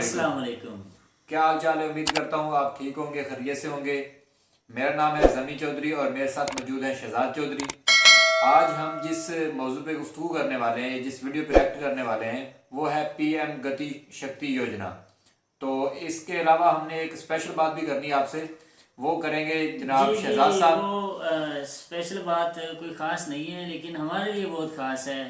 अस्सलाम वालेकुम। वालेकुम। क्या हाल चाल है? उम्मीद करता हूँ आप ठीक होंगे, खैरियत से होंगे। मेरा नाम है ज़मी चौधरी और मेरे साथ मौजूद हैं शहजाद चौधरी। आज हम जिस मौजू पे गुफ्तगू करने वाले हैं, जिस वीडियो पे रिएक्ट करने वाले हैं, वो है पीएम गति शक्ति योजना। तो इसके अलावा हमने एक स्पेशल बात भी करनी है आपसे, वो करेंगे जी जनाब जी, शहजाद साहब। वो स्पेशल बात कोई ख़ास नहीं है, लेकिन हमारे लिए बहुत ख़ास है।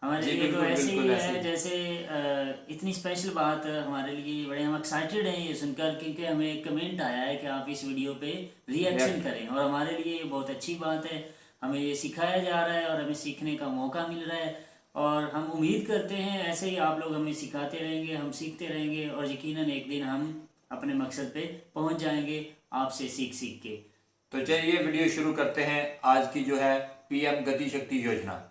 हमारे जी लिए तो बिल्कुल ऐसे ही बिल्कुल ऐसे है ही। जैसे इतनी स्पेशल बात हमारे लिए, बड़े हम एक्साइटेड हैं ये सुनकर, क्योंकि हमें एक कमेंट आया है कि आप इस वीडियो पे रिएक्शन रिएक्ट। करें, और हमारे लिए ये बहुत अच्छी बात है। हमें ये सिखाया जा रहा है और हमें सीखने का मौका मिल रहा है, और हम उम्मीद करते हैं ऐसे ही आप लोग हमें सिखाते रहेंगे, हम सीखते रहेंगे, और यकीनन एक दिन हम अपने मकसद पे पहुंच जाएंगे आपसे सीख सीख के। तो चलिए वीडियो शुरू करते हैं, आज की जो है पीएम गति शक्ति योजना।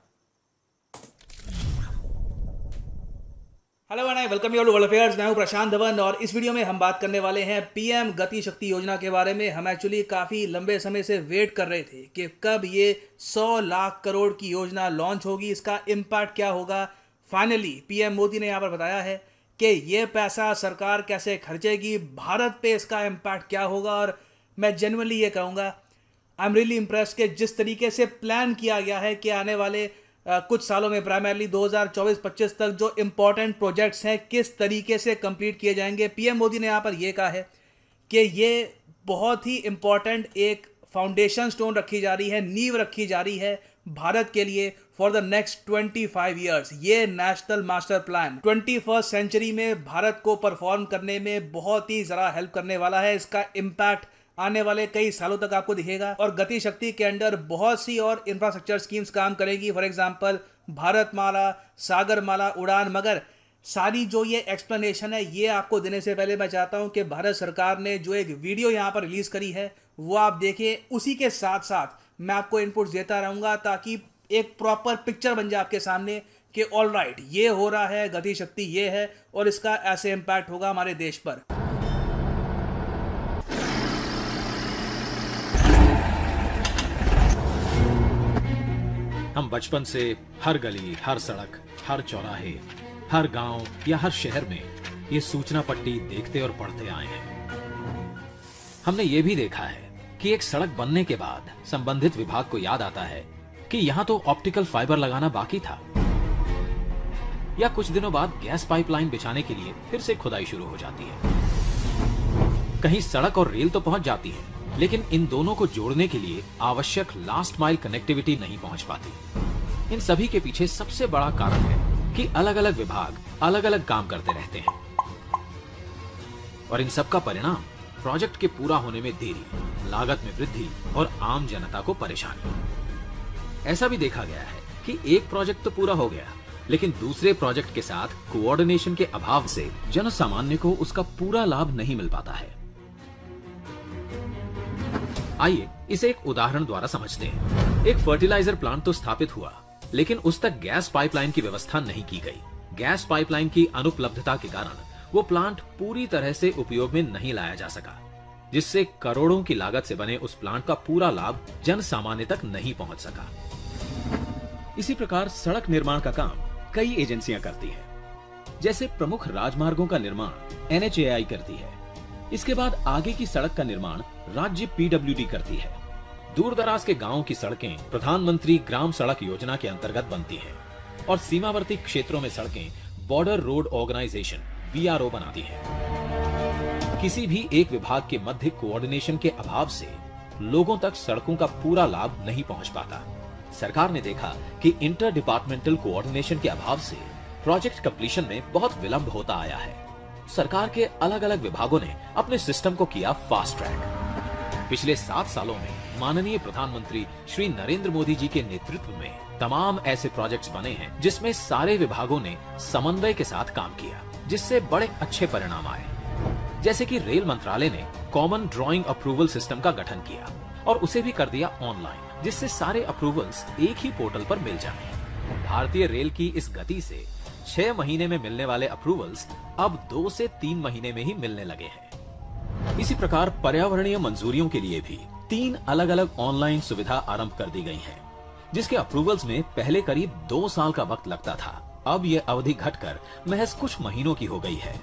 Hello and I welcome you all to world affairs. मैं हूं प्रशांत धवन और इस वीडियो में हम बात करने वाले हैं पीएम गति शक्ति योजना के बारे में। हम एक्चुअली काफ़ी लंबे समय से वेट कर रहे थे कि कब ये 100 लाख करोड़ की योजना लॉन्च होगी, इसका इम्पैक्ट क्या होगा। फाइनली पीएम मोदी ने यहाँ पर बताया है कि ये पैसा सरकार कैसे खर्चेगी, भारत पे इसका इम्पैक्ट क्या होगा। और मैं जेन्युइनली ये कहूँगा, आई एम रियली इम्प्रेस्ड कि जिस तरीके से प्लान किया गया है कि आने वाले कुछ सालों में, प्राइमरली 2024-25 तक जो इम्पोर्टेंट प्रोजेक्ट्स हैं किस तरीके से कंप्लीट किए जाएंगे। पीएम मोदी ने यहाँ पर यह कहा है कि ये बहुत ही इम्पोर्टेंट एक फाउंडेशन स्टोन रखी जा रही है, नींव रखी जा रही है भारत के लिए फॉर द नेक्स्ट 25 ईयर्स। ये national master plan 21st century में भारत को परफॉर्म करने में बहुत ही ज़रा हेल्प करने वाला है। इसका इम्पैक्ट आने वाले कई सालों तक आपको दिखेगा, और गति शक्ति के अंडर बहुत सी और इंफ्रास्ट्रक्चर स्कीम्स काम करेगी। फॉर एग्जांपल भारतमाला, सागरमाला, उड़ान। मगर सारी जो ये एक्सप्लेनेशन है, ये आपको देने से पहले मैं चाहता हूं कि भारत सरकार ने जो एक वीडियो यहाँ पर रिलीज करी है वो आप देखिए। उसी के साथ साथ मैं आपको इनपुट्स देता रहूँगा ताकि एक प्रॉपर पिक्चर बन जाए आपके सामने कि ऑल राइट, ये हो रहा है, गति शक्ति ये है और इसका ऐसे इम्पैक्ट होगा हमारे देश पर। हम बचपन से हर गली, हर सड़क, हर चौराहे, हर गांव या हर शहर में ये सूचना पट्टी देखते और पढ़ते आए हैं। हमने ये भी देखा है कि एक सड़क बनने के बाद संबंधित विभाग को याद आता है कि यहाँ तो ऑप्टिकल फाइबर लगाना बाकी था, या कुछ दिनों बाद गैस पाइपलाइन बिछाने के लिए फिर से खुदाई शुरू हो जाती है। कहीं सड़क और रेल तो पहुंच जाती है, लेकिन इन दोनों को जोड़ने के लिए आवश्यक लास्ट माइल कनेक्टिविटी नहीं पहुंच पाती। इन सभी के पीछे सबसे बड़ा कारण है कि अलग अलग विभाग अलग अलग काम करते रहते हैं, और इन सब का परिणाम प्रोजेक्ट के पूरा होने में देरी, लागत में वृद्धि और आम जनता को परेशानी। ऐसा भी देखा गया है कि एक प्रोजेक्ट तो पूरा हो गया, लेकिन दूसरे प्रोजेक्ट के साथ कोऑर्डिनेशन के अभाव से जन सामान्य को उसका पूरा लाभ नहीं मिल पाता है। आइए इसे एक उदाहरण द्वारा समझते हैं। एक फर्टिलाइजर प्लांट तो स्थापित हुआ, लेकिन उस तक गैस पाइपलाइन की व्यवस्था नहीं की गई। गैस पाइपलाइन की अनुपलब्धता के कारण वो प्लांट पूरी तरह से उपयोग में नहीं लाया जा सका, जिससे करोड़ों की लागत से बने उस प्लांट का पूरा लाभ जन सामान्य तक नहीं पहुंच सका। इसी प्रकार सड़क निर्माण का काम कई एजेंसियां करती हैं। जैसे प्रमुख राजमार्गों का निर्माण NHAI करती है। इसके बाद आगे की सड़क का निर्माण राज्य PWD करती है। दूर दराज के गांवों की सड़कें प्रधानमंत्री ग्राम सड़क योजना के अंतर्गत बनती हैं, और सीमावर्ती क्षेत्रों में सड़कें बॉर्डर रोड ऑर्गेनाइजेशन BRO बनाती है। किसी भी एक विभाग के मध्य कोऑर्डिनेशन के अभाव से लोगों तक सड़कों का पूरा लाभ नहीं पहुंच पाता। सरकार ने देखा कि इंटर डिपार्टमेंटल कोऑर्डिनेशन के अभाव से प्रोजेक्ट कंप्लीशन में बहुत विलंब होता आया है। सरकार के अलग अलग विभागों ने अपने सिस्टम को किया फास्ट ट्रैक। पिछले 7 सालों में माननीय प्रधानमंत्री श्री नरेंद्र मोदी जी के नेतृत्व में तमाम ऐसे प्रोजेक्ट्स बने हैं जिसमें सारे विभागों ने समन्वय के साथ काम किया, जिससे बड़े अच्छे परिणाम आए। जैसे कि रेल मंत्रालय ने कॉमन ड्राइंग अप्रूवल सिस्टम का गठन किया और उसे भी कर दिया ऑनलाइन, जिससे सारे अप्रूवल्स एक ही पोर्टल पर मिल जाएं। भारतीय रेल की इस गति से 6 महीने में मिलने वाले अप्रूवल्स अब 2 से 3 महीने में ही मिलने लगे हैं। इसी प्रकार पर्यावरणीय मंजूरियों के लिए भी 3 अलग अलग ऑनलाइन सुविधा आरंभ कर दी गई है, जिसके अप्रूवल्स में पहले करीब 2 साल का वक्त लगता था, अब ये अवधि घटकर महज कुछ महीनों की हो गई है।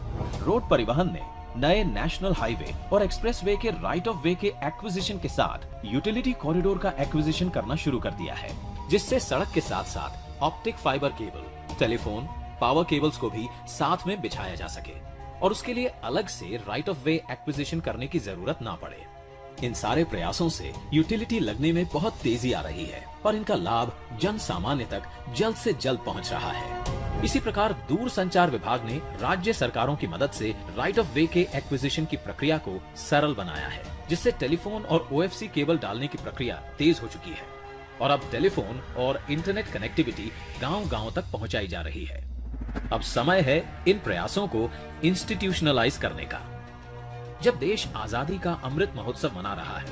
रोड परिवहन ने नए नेशनल हाईवे और एक्सप्रेसवे के राइट ऑफ वे के एक्विजिशन के साथ यूटिलिटी कॉरिडोर का एक्विजिशन करना शुरू कर दिया है, जिससे सड़क के साथ साथ optic fibre cable, telephone, power cables को भी साथ में बिछाया जा सके और उसके लिए अलग से राइट ऑफ वे एक्विजिशन करने की जरूरत ना पड़े। इन सारे प्रयासों से यूटिलिटी लगने में बहुत तेजी आ रही है और इनका लाभ जन सामान्य तक जल्द से जल्द पहुंच रहा है। इसी प्रकार दूर संचार विभाग ने राज्य सरकारों की मदद से राइट ऑफ वे के एक्विजिशन की प्रक्रिया को सरल बनाया है, जिससे टेलीफोन और OFC केबल डालने की प्रक्रिया तेज हो चुकी है और अब टेलीफोन और इंटरनेट कनेक्टिविटी गांव-गांव तक पहुंचाई जा रही है। अब समय है इन प्रयासों को इंस्टीट्यूशनलाइज करने का। जब देश आजादी का अमृत महोत्सव मना रहा है,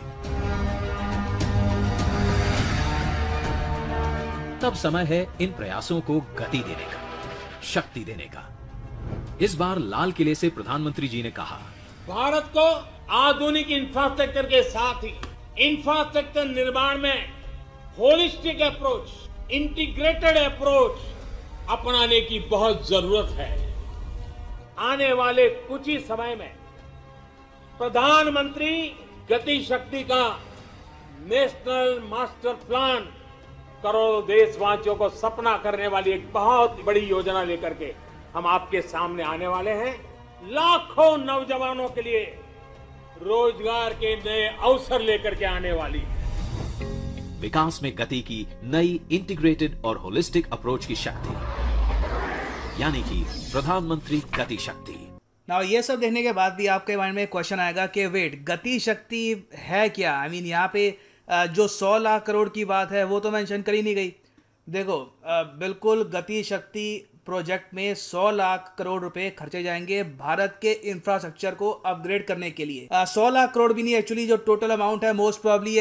तब समय है इन प्रयासों को गति देने का, शक्ति देने का। इस बार लाल किले से प्रधानमंत्री जी ने कहा, भारत को आधुनिक इंफ्रास्ट्रक्चर के साथ ही इंफ्रास्ट्रक्चर निर्माण में होलिस्टिक अप्रोच, इंटीग्रेटेड अप्रोच अपनाने की बहुत जरूरत है। आने वाले कुछ ही समय में प्रधानमंत्री गति शक्ति का नेशनल मास्टर प्लान करोड़ों देशवासियों को सपना करने वाली एक बहुत बड़ी योजना लेकर के हम आपके सामने आने वाले हैं। लाखों नौजवानों के लिए रोजगार के नए अवसर लेकर के आने वाली है। विकास में गति की नई इंटीग्रेटेड और होलिस्टिक अप्रोच की शक्ति, यानी कि प्रधानमंत्री गति शक्ति। ना ये सब देखने के बाद भी आपके माइंड में क्वेश्चन आएगा कि वेट, गति शक्ति है क्या? आई मीन यहाँ पे जो 100 लाख करोड़ की बात है वो तो मेंशन करी नहीं गई। देखो, बिल्कुल गति शक्ति प्रोजेक्ट में 100 लाख करोड़ रुपए खर्चे जाएंगे भारत के इंफ्रास्ट्रक्चर को अपग्रेड करने के लिए। 100 लाख करोड़ भी नहीं, एक्चुअली जो टोटल अमाउंट है मोस्ट प्रोबेबली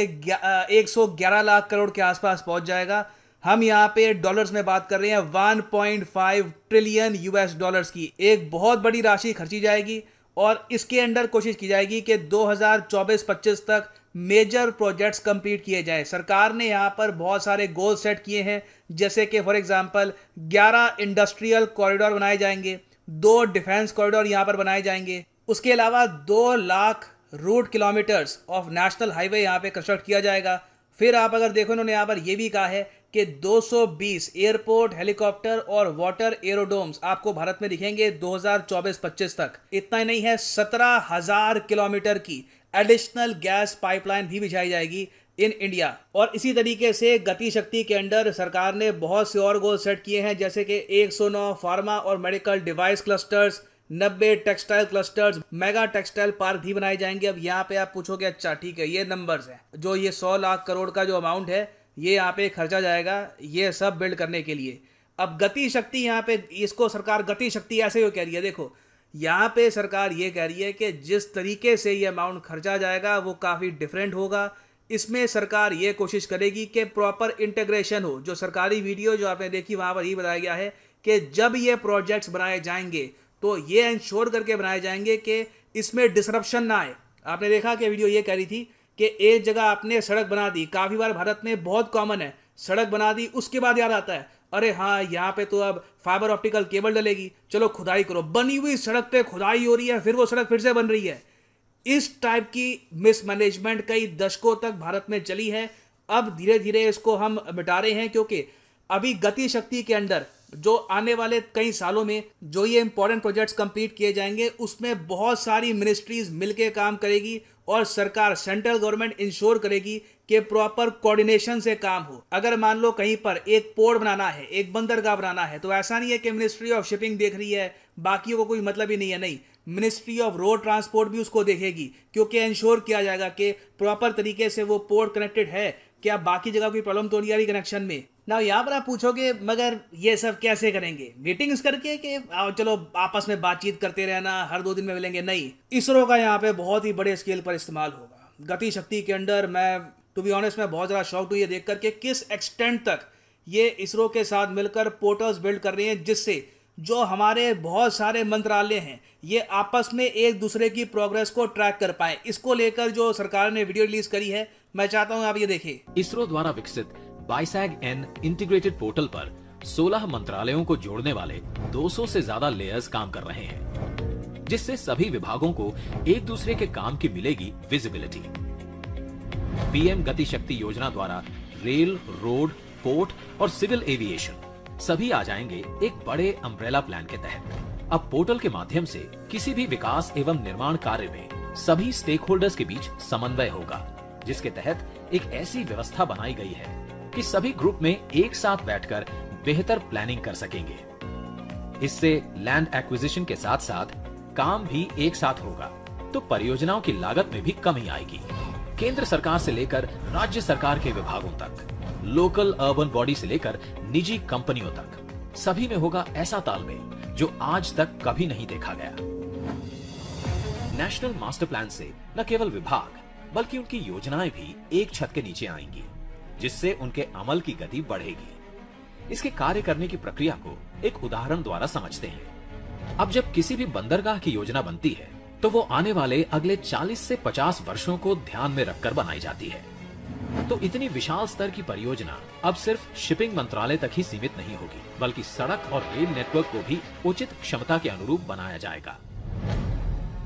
111 लाख करोड़ के आसपास पहुंच जाएगा। हम यहाँ पे डॉलर्स में बात कर रहे हैं 1.5 ट्रिलियन US डॉलर्स की एक बहुत बड़ी राशि खर्ची जाएगी और इसके अंडर कोशिश की जाएगी कि 2024-25 तक मेजर प्रोजेक्ट्स कंप्लीट किए जाएं। सरकार ने यहाँ पर बहुत सारे गोल सेट किए हैं, जैसे कि फॉर एग्जांपल 11 इंडस्ट्रियल कॉरिडोर बनाए जाएंगे, 2 डिफेंस कॉरिडोर यहाँ पर बनाए जाएंगे, उसके अलावा 2 lakh route kilometres of national highway यहाँ पे कंस्ट्रक्ट किया जाएगा। फिर आप अगर देखो, इन्होंने यहाँ पर यह भी कहा है कि 220 एयरपोर्ट, हेलीकॉप्टर और वाटर एरोडोम्स आपको भारत में दिखेंगे 2024-25 तक। इतना ही नहीं है, 17,000 किलोमीटर की एडिशनल गैस पाइपलाइन भी बिछाई जाएगी इन इंडिया। और इसी तरीके से गति शक्ति के अंडर सरकार ने बहुत से और गोल सेट किए हैं, जैसे कि 109 फार्मा और medical device clusters, 90 textile clusters, mega textile park भी बनाए जाएंगे। अब यहाँ पे आप पूछोगे अच्छा ठीक है, ये नंबर्स हैं, जो ये 100 लाख करोड़ का जो अमाउंट है ये यहाँ पे खर्चा जाएगा ये सब बिल्ड करने के लिए। अब गति शक्ति यहाँ पे, इसको सरकार गति शक्ति ऐसे क्यों कह रही है? देखो, यहाँ पे सरकार ये कह रही है कि जिस तरीके से ये अमाउंट खर्चा जाएगा वो काफ़ी डिफरेंट होगा। इसमें सरकार ये कोशिश करेगी कि प्रॉपर इंटीग्रेशन हो। जो सरकारी वीडियो जो आपने देखी वहाँ पर ये बताया गया है कि जब ये प्रोजेक्ट्स बनाए जाएंगे तो ये इंश्योर करके बनाए जाएंगे कि इसमें डिसरप्शन ना आए। आपने देखा कि वीडियो ये कह रही थी कि एक जगह आपने सड़क बना दी, काफ़ी बार भारत में बहुत कॉमन है, सड़क बना दी उसके बाद याद आता है अरे हाँ यहाँ पे तो अब फाइबर ऑप्टिकल केबल डलेगी, चलो खुदाई करो। बनी हुई सड़क पे खुदाई हो रही है, फिर वो सड़क फिर से बन रही है। इस टाइप की मिसमैनेजमेंट कई दशकों तक भारत में चली है। अब धीरे धीरे इसको हम मिटा रहे हैं, क्योंकि अभी गति शक्ति के अंदर जो आने वाले कई सालों में जो ये इंपॉर्टेंट प्रोजेक्ट्स कंप्लीट किए जाएंगे उसमें बहुत सारी मिनिस्ट्रीज मिलके काम करेगी और सरकार, सेंट्रल गवर्नमेंट इंश्योर करेगी कि प्रॉपर कोऑर्डिनेशन से काम हो। अगर मान लो कहीं पर एक पोर्ट बनाना है, एक बंदरगाह बनाना है, तो ऐसा नहीं है कि मिनिस्ट्री ऑफ शिपिंग देख रही है, बाकियों को कोई मतलब ही नहीं है। नहीं, मिनिस्ट्री ऑफ रोड ट्रांसपोर्ट भी उसको देखेगी, क्योंकि इंश्योर किया जाएगा कि प्रॉपर तरीके से वो पोर्ट कनेक्टेड है, क्या बाकी जगह कोई प्रॉब्लम तो नहीं आ रही कनेक्शन में ना। यहाँ पर आप पूछोगे मगर ये सब कैसे करेंगे? मीटिंग्स करके कि चलो आपस में बातचीत करते रहना, हर 2 दिन में मिलेंगे? नहीं, इसरो का यहाँ पे बहुत ही बड़े स्केल पर इस्तेमाल होगा गति शक्ति के अंडर। मैं टू बी ऑनेस्ट मैं बहुत ज़्यादा शॉक्ड हूँ ये देख करके किस एक्सटेंट तक ये इसरो के साथ मिलकर पोर्टल्स बिल्ड कर रहे हैं, जिससे जो हमारे बहुत सारे मंत्रालय हैं ये आपस में एक दूसरे की प्रोग्रेस को ट्रैक कर पाए। इसको लेकर जो सरकार ने वीडियो रिलीज करी है, मैं चाहता हूं आप ये देखें। इसरो द्वारा विकसित बाइसैग-N इंटीग्रेटेड पोर्टल पर 16 मंत्रालयों को जोड़ने वाले 200 से ज्यादा लेयर्स काम कर रहे हैं, जिससे सभी विभागों को एक दूसरे के काम की मिलेगी विजिबिलिटी। पीएम गति शक्ति योजना द्वारा रेल, रोड, पोर्ट और सिविल एविएशन सभी आ जाएंगे एक बड़े अम्ब्रेला प्लान के तहत। अब पोर्टल के माध्यम से किसी भी विकास एवं निर्माण कार्य में सभी स्टेक होल्डर्स के बीच समन्वय होगा, जिसके तहत एक ऐसी व्यवस्था बनाई गई है कि सभी ग्रुप में एक साथ बैठकर बेहतर प्लानिंग कर सकेंगे। इससे लैंड एक्विजिशन के साथ साथ काम भी एक साथ होगा, तो परियोजनाओं की लागत में भी कमी आएगी। केंद्र सरकार से लेकर राज्य सरकार के विभागों तक, लोकल अर्बन बॉडी से लेकर निजी कंपनियों तक, सभी में होगा ऐसा तालमेल जो आज तक कभी नहीं देखा गया। नेशनल मास्टर प्लान से न केवल विभाग बल्कि उनकी योजनाएं भी एक छत के नीचे आएंगी, जिससे उनके अमल की गति बढ़ेगी। इसके कार्य करने की प्रक्रिया को एक उदाहरण द्वारा समझते हैं। अब जब किसी भी बंदरगाह की योजना बनती है तो वो आने वाले अगले 40 से 50 वर्षों को ध्यान में रखकर बनाई जाती है। तो इतनी विशाल स्तर की परियोजना अब सिर्फ शिपिंग मंत्रालय तक ही सीमित नहीं होगी, बल्कि सड़क और रेल नेटवर्क को भी उचित क्षमता के अनुरूप बनाया जाएगा।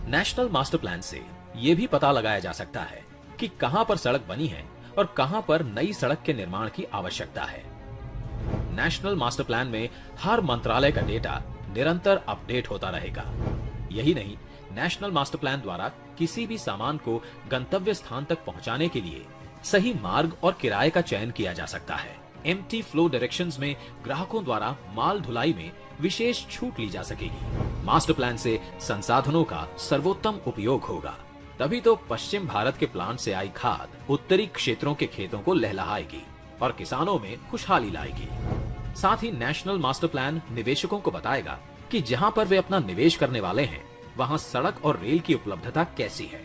नेशनल मास्टर प्लान से ये भी पता लगाया जा सकता है कि कहां पर सड़क बनी है और कहां पर नई सड़क के निर्माण की आवश्यकता है। नेशनल मास्टर प्लान में हर मंत्रालय का डेटा निरंतर अपडेट होता रहेगा। यही नहीं, नेशनल मास्टर प्लान द्वारा किसी भी सामान को गंतव्य स्थान तक पहुंचाने के लिए सही मार्ग और किराए का चयन किया जा सकता है। एम्प्टी फ्लो डायरेक्शंस में ग्राहकों द्वारा माल ढुलाई में विशेष छूट ली जा सकेगी। मास्टर प्लान से संसाधनों का सर्वोत्तम उपयोग होगा, तभी तो पश्चिम भारत के प्लांट से आई खाद उत्तरी क्षेत्रों के खेतों को लहलहाएगी और किसानों में खुशहाली लाएगी। साथ ही नेशनल मास्टर प्लान निवेशकों को बताएगा कि जहां पर वे अपना निवेश करने वाले हैं वहां सड़क और रेल की उपलब्धता कैसी है।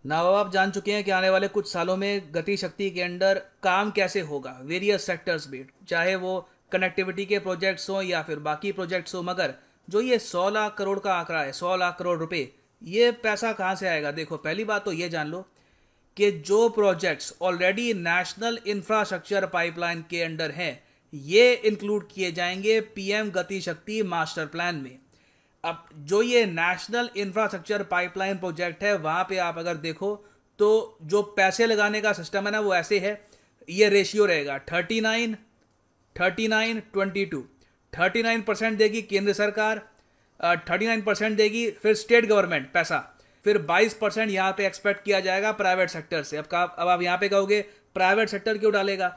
नाउ आप जान चुके हैं कि आने वाले कुछ सालों में गति शक्ति के अंडर काम कैसे होगा वेरियस सेक्टर्स में, चाहे वो कनेक्टिविटी के प्रोजेक्ट्स हो या फिर बाकी प्रोजेक्ट्स हो। मगर जो ये 100 लाख करोड़ का आंकड़ा है, 100 लाख करोड़ रुपए, ये पैसा कहाँ से आएगा? देखो, पहली बात तो ये जान लो कि जो projects already national infrastructure pipeline के अंडर हैं, ये इंक्लूड किए जाएंगे पीएम गति शक्ति मास्टर प्लान में। अब जो ये नेशनल इंफ्रास्ट्रक्चर पाइपलाइन प्रोजेक्ट है, वहाँ पे आप अगर देखो तो जो पैसे लगाने का सिस्टम है ना, वो ऐसे है, ये रेशियो रहेगा 39, 22। 39% देगी केंद्र सरकार, 39% देगी फिर स्टेट गवर्नमेंट पैसा, फिर 22% यहाँ पे एक्सपेक्ट किया जाएगा प्राइवेट सेक्टर से। अब आप यहाँ पे कहोगे प्राइवेट सेक्टर क्यों डालेगा?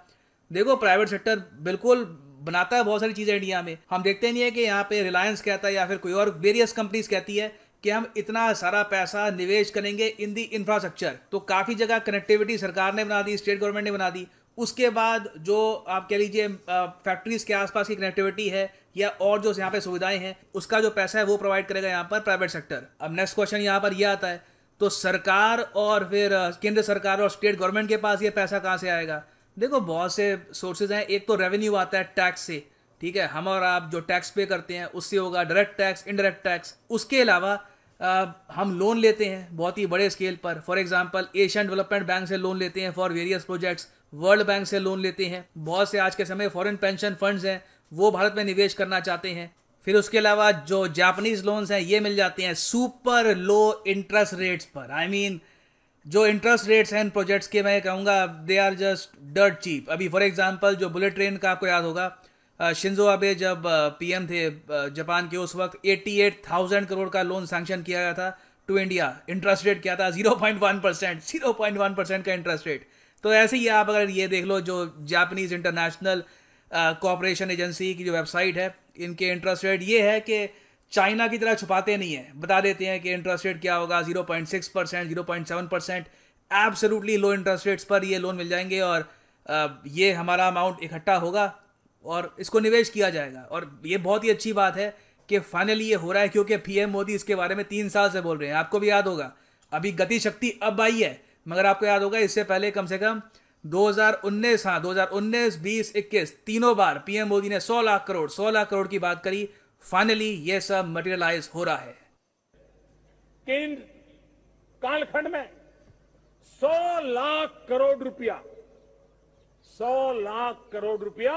देखो, प्राइवेट सेक्टर बिल्कुल बनाता है बहुत सारी चीज़ें इंडिया में। हम देखते नहीं है कि यहाँ पे रिलायंस कहता है या फिर कोई और वेरियस कंपनीज कहती है कि हम इतना सारा पैसा निवेश करेंगे इन दी इंफ्रास्ट्रक्चर। तो काफ़ी जगह कनेक्टिविटी सरकार ने बना दी, स्टेट गवर्नमेंट ने बना दी। उसके बाद जो आप कह लीजिए फैक्ट्रीज के आसपास की कनेक्टिविटी है या और जो यहाँ पे सुविधाएं हैं, उसका जो पैसा है वो प्रोवाइड करेगा यहाँ पर प्राइवेट सेक्टर। अब नेक्स्ट क्वेश्चन यहाँ पर यह आता है, तो सरकार और फिर केंद्र सरकार और स्टेट गवर्नमेंट के पास ये पैसा कहाँ से आएगा? देखो, बहुत से सोर्सेज हैं। एक तो रेवेन्यू आता है टैक्स से, ठीक है, हम और आप जो टैक्स पे करते हैं उससे होगा, डायरेक्ट टैक्स, इनडायरेक्ट टैक्स। उसके अलावा हम लोन लेते हैं बहुत ही बड़े स्केल पर। For example Asian development bank से लोन लेते हैं for various projects, world bank से लोन लेते हैं। बहुत से आज के समय फॉरेन पेंशन फंड्स हैं, वो भारत में निवेश करना चाहते हैं। फिर उसके अलावा जो जापानीज लोन्स हैं, ये मिल जाते हैं सुपर लो इंटरेस्ट रेट्स पर। आई मीन जो इंटरेस्ट रेट्स हैं इन प्रोजेक्ट्स के, मैं कहूँगा they are just dirt cheap. अभी फॉर एग्जांपल जो बुलेट ट्रेन का आपको याद होगा, शिंजो आबे जब पीएम थे जापान के, उस वक्त 88,000 करोड़ का लोन सैंक्शन किया गया था टू इंडिया। इंटरेस्ट रेट क्या था? 0.1%, 0.1% का इंटरेस्ट रेट। तो ऐसे ही आप अगर ये देख लो, जो जापानीज इंटरनेशनल कोऑपरेशन एजेंसी की जो वेबसाइट है, इनके इंटरेस्ट रेट ये है कि चाइना की तरह छुपाते नहीं है, बता देते हैं कि इंटरेस्ट रेट क्या होगा, 0.6%, 0.7%। एब्सोल्युटली लो इंटरेस्ट रेट्स पर ये लोन मिल जाएंगे और ये हमारा अमाउंट इकट्ठा होगा और इसको निवेश किया जाएगा। और ये बहुत ही अच्छी बात है कि फाइनली ये हो रहा है, क्योंकि पीएम मोदी इसके बारे में 3 साल से बोल रहे हैं। आपको भी याद होगा, अभी गति शक्ति अब आई है, मगर आपको याद होगा इससे पहले कम से कम 2019, 2019, 20, 21 तीनों बार पीएम मोदी ने 100 लाख करोड़ की बात करी। फाइनली ये सब मटेरियलाइज हो रहा है। केंद्र कालखंड में 100 लाख करोड़ रुपया, 100 लाख करोड़ रुपया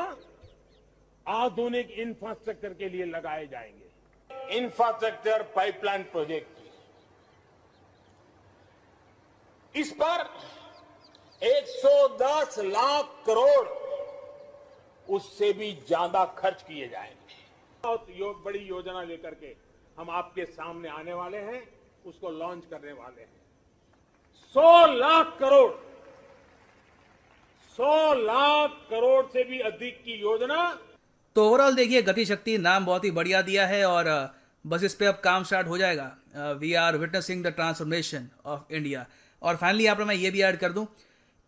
आधुनिक इंफ्रास्ट्रक्चर के लिए लगाए जाएंगे। इंफ्रास्ट्रक्चर पाइपलाइन प्रोजेक्ट इस पर 110 लाख करोड़ उससे भी ज्यादा खर्च किए जाएंगे। बहुत बड़ी योजना लेकर के हम आपके सामने आने वाले हैं, उसको लॉन्च करने वाले हैं। 100 लाख करोड़, 100 लाख करोड़ से भी अधिक की योजना। तो ओवरऑल देखिए, गति शक्ति नाम बहुत ही बढ़िया दिया है और बस इस पे अब काम स्टार्ट हो जाएगा। We are witnessing the transformation of India. और फाइनली यहाँ पर मैं ये भी ऐड कर दूं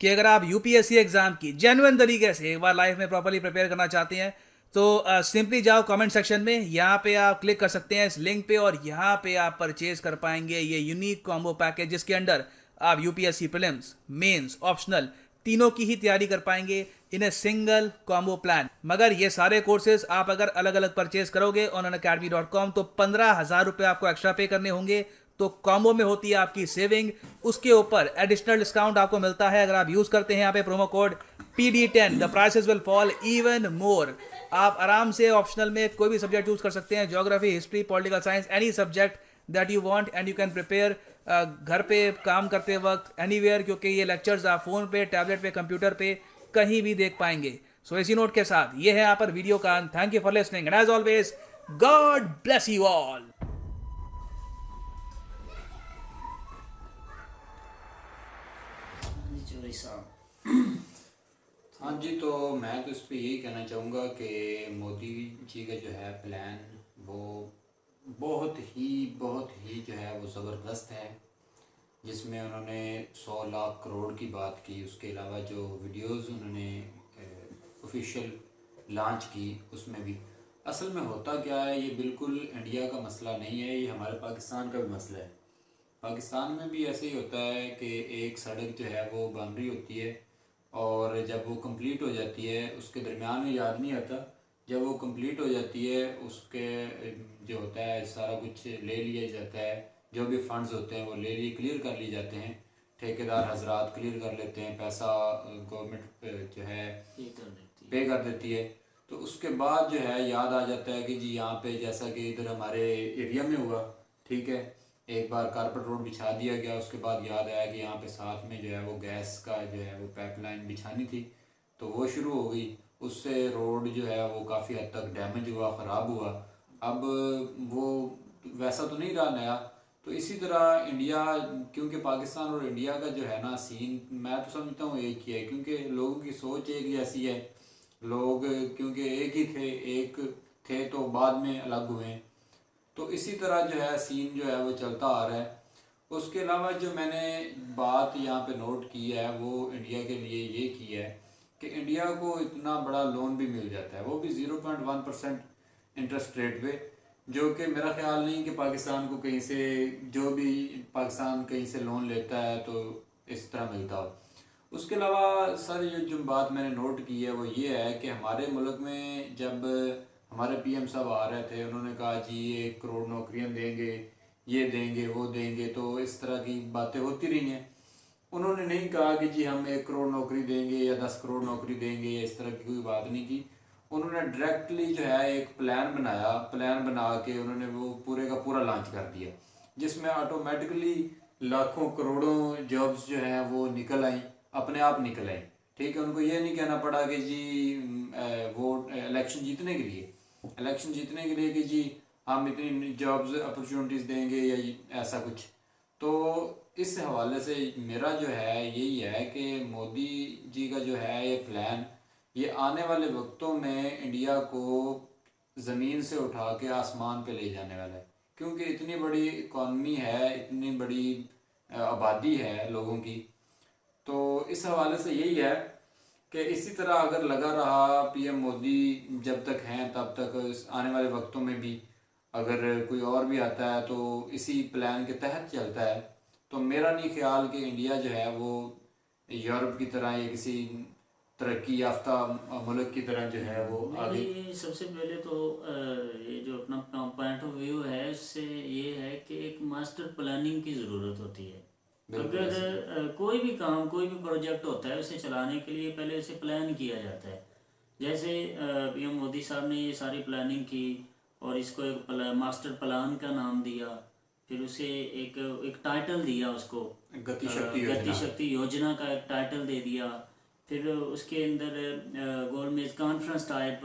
कि अगर आप यूपीएससी एग्जाम की जेन्युइन तरीके से एक बार लाइफ में प्रॉपरली प्रिपेयर करना चाहते हैं तो सिंपली जाओ कमेंट सेक्शन में, यहाँ पे आप क्लिक कर सकते हैं इस लिंक पे और यहाँ पे आप परचेज कर पाएंगे ये यूनिक कॉम्बो पैकेज, जिसके अंदर आप यूपीएससी प्रीलिम्स, मेंस, ऑप्शनल तीनों की ही तैयारी कर पाएंगे इन ए सिंगल कॉम्बो प्लान। मगर ये सारे कोर्सेज आप अगर अलग अलग परचेज करोगे onlinacademy.com तो 15,000 रुपये आपको एक्स्ट्रा पे करने होंगे। तो कॉम्बो में होती है आपकी सेविंग, उसके ऊपर एडिशनल डिस्काउंट आपको मिलता है अगर आप यूज करते हैं यहाँ पे promo code PD10। The prices will fall even more. आप आराम से ऑप्शनल में कोई भी सब्जेक्ट चूज कर सकते हैं, geography, history, political science, any subject that you want and you can prepare घर पे काम करते वक्त एनीवेयर, क्योंकि ये लेक्चर्स आप फोन पे, टैबलेट पे, कंप्यूटर पे कहीं भी देख पाएंगे। सो इसी नोट के साथ ये है यहाँ पर वीडियो का। Thank you for listening and as always God bless you all. Chaudhary साहब, हाँ जी, तो मैं तो इस पर यही कहना चाहूँगा कि मोदी जी का जो है प्लान वो बहुत ही जो है वो ज़बरदस्त है, जिसमें उन्होंने 100 लाख करोड़ की बात की। उसके अलावा जो वीडियोस उन्होंने ऑफिशियल लॉन्च की उसमें भी असल में होता क्या है, ये बिल्कुल इंडिया का मसला नहीं है, ये हमारे पाकिस्तान का भी मसला है। पाकिस्तान में भी ऐसे ही होता है कि एक सड़क जो है वो बन रही होती है और जब वो कंप्लीट हो जाती है, उसके दरमियान में याद नहीं आता, जब वो कंप्लीट हो जाती है उसके जो होता है सारा कुछ ले लिया जाता है, जो भी फंड्स होते हैं वो ले लिए क्लियर कर लिए जाते हैं, ठेकेदार हजरात क्लियर कर लेते हैं, पैसा गवर्नमेंट जो है पे कर देती है। तो उसके बाद जो है याद आ जाता है कि जी यहाँ पे जैसा कि इधर हमारे एरिया में हुआ, ठीक है, एक बार कारपेट रोड बिछा दिया गया, उसके बाद याद आया कि यहाँ पे साथ में जो है वो गैस का जो है वो पाइपलाइन बिछानी थी, तो वो शुरू हो गई। उससे रोड जो है वो काफ़ी हद तक डैमेज हुआ, ख़राब हुआ। अब वो वैसा तो नहीं रहा नया। तो इसी तरह इंडिया, क्योंकि पाकिस्तान और इंडिया का जो है ना सीन, मैं तो समझता हूँ एक ही है, क्योंकि लोगों की सोच एक जैसी है। लोग क्योंकि एक ही थे तो बाद में अलग हुए, तो इसी तरह जो है सीन जो है वो चलता आ रहा है। उसके अलावा जो मैंने बात यहाँ पे नोट की है वो इंडिया के लिए ये की है कि इंडिया को इतना बड़ा लोन भी मिल जाता है, वो भी 0.1% इंटरेस्ट रेट पे, जो कि मेरा ख्याल नहीं कि पाकिस्तान को कहीं से, जो भी पाकिस्तान कहीं से लोन लेता है तो इस तरह मिलता हो। उसके अलावा सर ये जो बात मैंने नोट की है वो ये है कि हमारे मुल्क में जब हमारे पीएम साहब आ रहे थे, उन्होंने कहा जी 1 करोड़ नौकरियां देंगे, ये देंगे, वो देंगे, तो इस तरह की बातें होती रही हैं। उन्होंने नहीं कहा कि जी हम 1 करोड़ नौकरी देंगे या 10 करोड़ नौकरी देंगे, या इस तरह की कोई बात नहीं की। उन्होंने डायरेक्टली जो है एक प्लान बनाया, प्लान बना के उन्होंने वो पूरे का पूरा लॉन्च कर दिया, जिसमें ऑटोमेटिकली लाखों करोड़ों जॉब्स जो हैं वो निकल आई, अपने आप निकल आई। ठीक है, उनको ये नहीं कहना पड़ा कि जी वो इलेक्शन जीतने के लिए कि जी हम इतनी जॉब्स अपॉर्चुनिटीज़ देंगे या ऐसा कुछ। तो इस हवाले से मेरा जो है यही है कि मोदी जी का जो है ये प्लान, ये आने वाले वक्तों में इंडिया को ज़मीन से उठा के आसमान पे ले जाने वाला है, क्योंकि इतनी बड़ी इकॉनमी है, इतनी बड़ी आबादी है लोगों की। तो इस हवाले से यही है कि इसी तरह अगर लगा रहा पीएम मोदी जब तक हैं तब तक, आने वाले वक्तों में भी अगर कोई और भी आता है तो इसी प्लान के तहत चलता है, तो मेरा नहीं ख्याल कि इंडिया जो है वो यूरोप की तरह या किसी तरक्की याफ्ता मुल्क की तरह जो है वो आगे। ये सबसे पहले तो ये जो अपना पॉइंट ऑफ व्यू है इससे ये है कि एक मास्टर प्लानिंग की ज़रूरत होती है। अगर कोई भी काम, कोई भी प्रोजेक्ट होता है, उसे चलाने के लिए पहले उसे प्लान किया जाता है। जैसे पीएम मोदी साहब ने ये सारी प्लानिंग की और इसको एक मास्टर प्लान का नाम दिया, फिर उसे एक टाइटल दिया उसको, गति शक्ति योजना। गति शक्ति योजना का एक टाइटल दे दिया। फिर उसके अंदर गोलमेज कॉन्फ्रेंस टाइप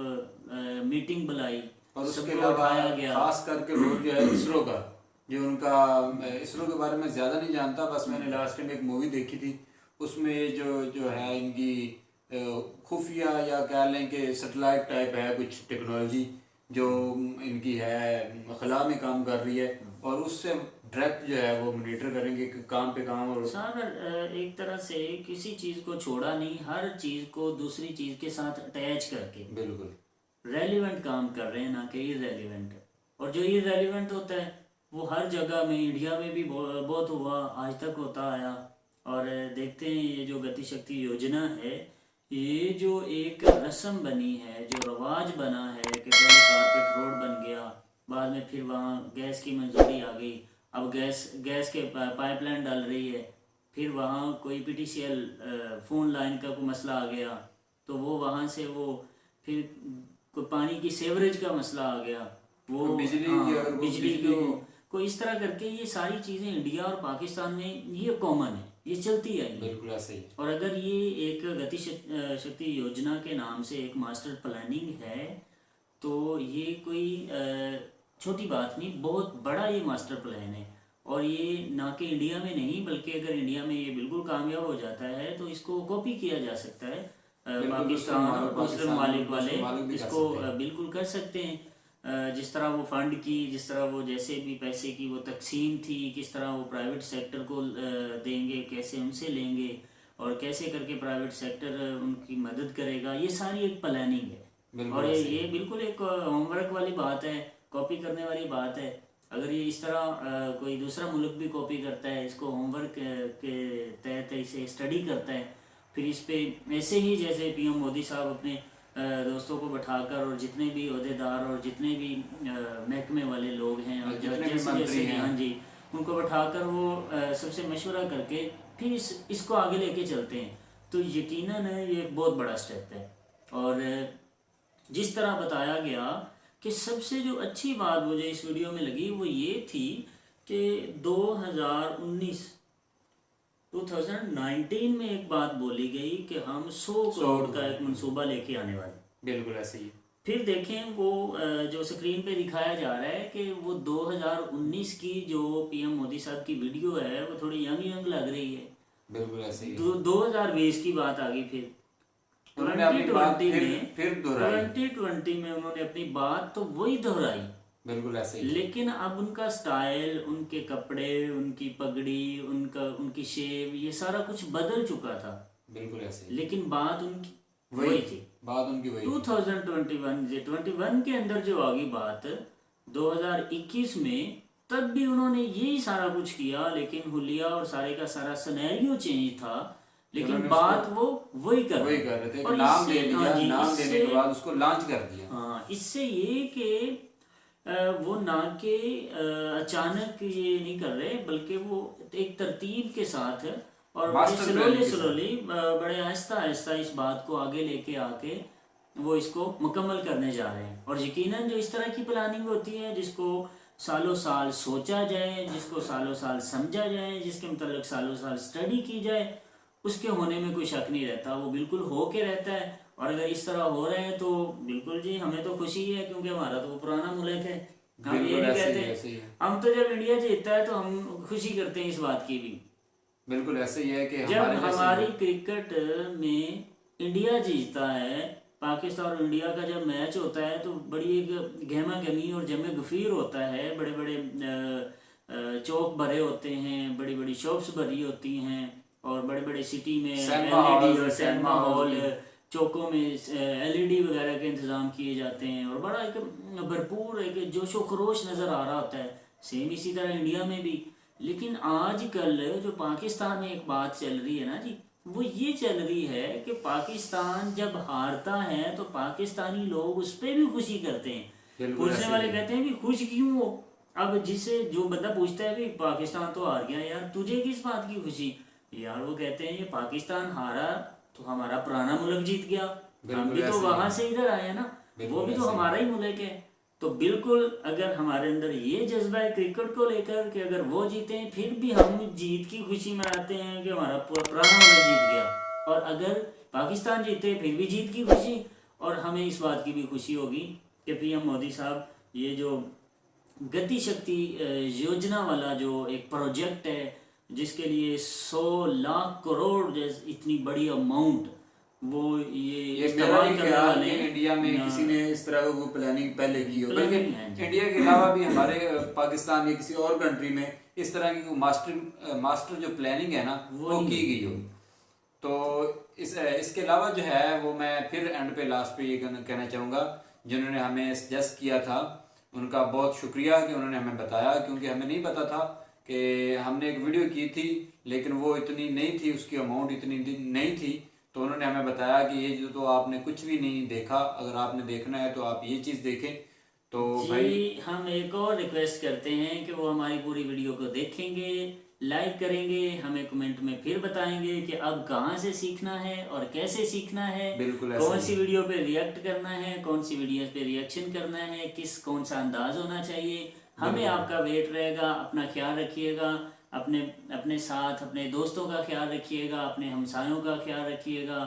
मीटिंग बुलाई और उसके सबको अलावा उठाया गया। खास करके रोल जो है इसरो का, जो उनका इसरो के बारे में ज़्यादा नहीं जानता, बस मैंने लास्ट टाइम एक मूवी देखी थी, उसमें जो है इनकी खुफिया या कह लें कि सैटेलाइट टाइप है कुछ टेक्नोलॉजी जो इनकी है खला में काम कर रही है, और उससे डायरेक्ट जो है वो मॉनिटर करेंगे कि काम पे काम। और सर एक तरह से किसी चीज़ को छोड़ा नहीं, हर चीज़ को दूसरी चीज़ के साथ अटैच करके बिल्कुल रेलिवेंट काम कर रहे हैं, ना कि इरेलीवेंट। और जो इरेलीवेंट होता है वो हर जगह में, इंडिया में भी बहुत हुआ, आज तक होता आया। और देखते हैं ये जो गति शक्ति योजना है, ये जो एक रस्म बनी है, जो रवाज बना है कि पहले कारपेट रोड बन गया, बाद में फिर वहाँ गैस की मंजूरी आ गई, अब गैस के पाइपलाइन डाल रही है, फिर वहाँ कोई पीटीसीएल फ़ोन लाइन का कोई मसला आ गया तो वो वहाँ से वो फिर कोई पानी की सेवरेज का मसला आ गया, वो बिजली की अगर वो बिजली को इस तरह करके ये सारी चीज़ें इंडिया और पाकिस्तान में ये कॉमन है, ये चलती आई है। बिल्कुल ऐसे ही। और अगर ये एक गति शक्ति योजना के नाम से एक मास्टर प्लानिंग है तो ये कोई छोटी बात नहीं, बहुत बड़ा ये मास्टर प्लान है। और ये ना कि इंडिया में नहीं, बल्कि अगर इंडिया में ये बिल्कुल कामयाब हो जाता है तो इसको कॉपी किया जा सकता है। पाकिस्तान और दूसरे ममालिक वाले इसको बिल्कुल कर सकते हैं। जिस तरह वो फंड की, जिस तरह वो जैसे भी पैसे की वो तकसीम थी, किस तरह वो प्राइवेट सेक्टर को देंगे, कैसे उनसे लेंगे और कैसे करके प्राइवेट सेक्टर उनकी मदद करेगा, ये सारी एक प्लानिंग है। और ये बिल्कुल एक होमवर्क वाली बात है, कॉपी करने वाली बात है। अगर ये इस तरह कोई दूसरा मुल्क भी कॉपी करता है, इसको होमवर्क के तहत इसे स्टडी करता है, फिर इस पे ऐसे ही जैसे पीएम मोदी साहब अपने दोस्तों को बैठाकर और जितने भी अहदेदार और जितने भी महकमे वाले लोग हैं और जैसे हाँ जी, उनको बैठाकर वो सबसे मशवरा करके फिर इसको आगे लेके चलते हैं, तो यकीनन ये बहुत बड़ा स्टेप है। और जिस तरह बताया गया कि सबसे जो अच्छी बात मुझे इस वीडियो में लगी वो ये थी कि 2019 में एक बात बोली गई कि हम 100 करोड़ का एक मंसूबा लेके आने वाले। बिल्कुल ऐसे ही। फिर देखें वो जो स्क्रीन पे दिखाया जा रहा है कि वो 2019 की जो पीएम मोदी साहब की वीडियो है वो थोड़ी यंग लग रही है। बिल्कुल ऐसे ही। 2020 की बात आ गई, फिर 2020 में उन्होंने अपनी बात तो वही दोहराई। बिल्कुल ऐसे ही। लेकिन अब उनका स्टाइल, उनके कपड़े, उनकी पगड़ी, उनकी शेव, ये सारा कुछ बदल चुका था। बिल्कुल ऐसे ही। लेकिन बात उनकी वही थी। बात उनकी वही 2021 के अंदर जो आ गई बात 2021 में, तब भी उन्होंने यही सारा कुछ किया, लेकिन हुलिया और सारे का सारा सिनेरियो चेंज था, लेकिन बात वो वही कर रहे थे। नाम दे दिया, नाम देने के बाद उसको लॉन्च कर दिया। हाँ, इससे ये कि वो ना के अचानक ये नहीं कर रहे, बल्कि वो एक तरतीब के साथ और स्लोली बड़े आहिस्ता आहिस्ता इस बात को आगे लेके आके वो इसको मुकम्मल करने जा रहे हैं। और यकीनन जो इस तरह की प्लानिंग होती है, जिसको सालों साल सोचा जाए, जिसको सालों साल समझा जाए, जिसके मतलब सालों साल स्टडी की जाए, उसके होने में कोई शक नहीं रहता, वो बिल्कुल हो के रहता है। और अगर इस तरह हो रहे हैं तो बिल्कुल जी हमें तो खुशी है, क्योंकि हमारा तो वो पुराना मुल्क है। हम ये नहीं कहते, हम तो जब इंडिया जीतता है तो हम खुशी करते हैं इस बात की भी। बिल्कुल ऐसे ही है कि जब हमारी क्रिकेट में इंडिया जीतता है, पाकिस्तान और इंडिया का जब मैच होता है तो बड़ी एक गहमा गहमी और जमे गफीर होता है, बड़े बड़े चौक भरे होते हैं, बड़ी बड़ी शॉप्स भरी होती हैं, और बड़े बड़े सिटी में LED और सिनेमा हॉल, चौकों में LED वगैरह के इंतज़ाम किए जाते हैं, और बड़ा एक भरपूर एक जोशो खरोश नज़र आ रहा होता है। सेम इसी तरह इंडिया में भी। लेकिन आजकल जो पाकिस्तान में एक बात चल रही है ना जी, वो ये चल रही है कि पाकिस्तान जब हारता है तो पाकिस्तानी लोग उस पर भी खुशी करते हैं। पूछने वाले कहते हैं कि खुश क्यों हो? अब जिसे जो बंदा पूछता है कि पाकिस्तान तो हार गया, यार तुझे किस बात की खुशी? यार वो कहते हैं ये पाकिस्तान हारा तो हमारा पुराना मुल्क जीत गया, हम भी तो ऐसे ही वहां है। से इधर आए हैं ना, वो भी तो ऐसे ही हमारा ही मुल्क है। तो बिल्कुल अगर हमारे अंदर ये जज्बा है क्रिकेट को लेकर कि अगर वो जीते हैं फिर भी हम जीत की खुशी मनाते हैं कि हमारा पुराना मुल्क जीत गया, और अगर पाकिस्तान जीते फिर भी जीत की खुशी, और हमें इस बात की भी खुशी होगी कि पीएम मोदी साहब ये जो गति शक्ति योजना वाला जो एक प्रोजेक्ट है जिसके लिए 100 लाख करोड़ इतनी बड़ी अमाउंट वो ये ये मेरा इस्तेमाल भी करने ख्याल वाले कि हैं। इंडिया में किसी ने इस तरह को प्लानिंग पहले की हो, बल्कि प्लानिंग है जी। इंडिया के अलावा भी हमारे पाकिस्तान या किसी और कंट्री में इस तरह की मास्टर जो प्लानिंग है ना वो की गई हो। तो इसके अलावा जो है वो मैं फिर एंड पे लास्ट पे ये कहना चाहूँगा, जिन्होंने हमें सजेस्ट किया था उनका बहुत शुक्रिया कि उन्होंने हमें बताया, क्योंकि हमें नहीं पता था कि हमने एक वीडियो की थी लेकिन वो इतनी नहीं थी, उसकी अमाउंट इतनी नहीं थी। तो उन्होंने हमें बताया कि ये जो तो आपने कुछ भी नहीं देखा, अगर आपने देखना है तो आप ये चीज़ देखें। तो भाई जी हम एक और रिक्वेस्ट करते हैं कि वो हमारी पूरी वीडियो को देखेंगे, लाइक करेंगे, हमें कमेंट में फिर बताएंगे कि अब कहाँ से सीखना है और कैसे सीखना है, बिल्कुल ऐसा कौन ही। सी वीडियो पे रिएक्ट करना है, कौन सी वीडियो पे रिएक्शन करना है, कौन सा अंदाज होना चाहिए। हमें आपका वेट रहेगा। अपना ख्याल रखिएगा, अपने साथ अपने दोस्तों का ख्याल रखिएगा, अपने हमसायों का ख्याल रखिएगा,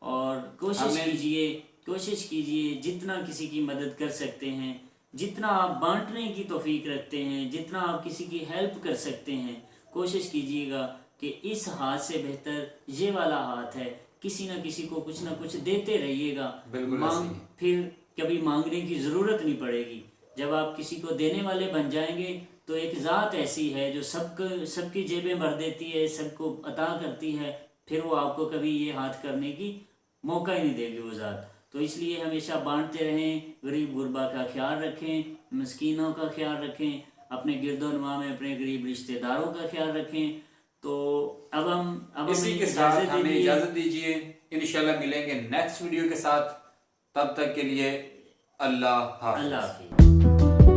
और कोशिश कीजिए जितना किसी की मदद कर सकते हैं, जितना आप बांटने की तौफीक रखते हैं, जितना आप किसी की हेल्प कर सकते हैं, कोशिश कीजिएगा कि इस हाथ से बेहतर ये वाला हाथ है। किसी न किसी को कुछ ना कुछ देते रहिएगा। बिल्कुल ऐसे ही। फिर कभी मांगने की ज़रूरत नहीं पड़ेगी। जब आप किसी को देने वाले बन जाएंगे तो एक ज़ात ऐसी है जो सबकी जेबें भर देती है, सबको अता करती है, फिर वो आपको कभी ये हाथ करने की मौका ही नहीं देगी वो ज़ात। तो इसलिए हमेशा बांटते रहें, गरीब गुरबा का ख्याल रखें, मस्कीनों का ख्याल रखें, अपने गिरदोनवा में अपने गरीब रिश्तेदारों का ख्याल रखें। तो अब इसी के साथ हमें इजाजत दीजिए, इंशाल्लाह मिलेंगे नेक्स्ट वीडियो के साथ। तब तक के लिए अल्लाह हाफ़िज़। अल्लाह हाफिज़।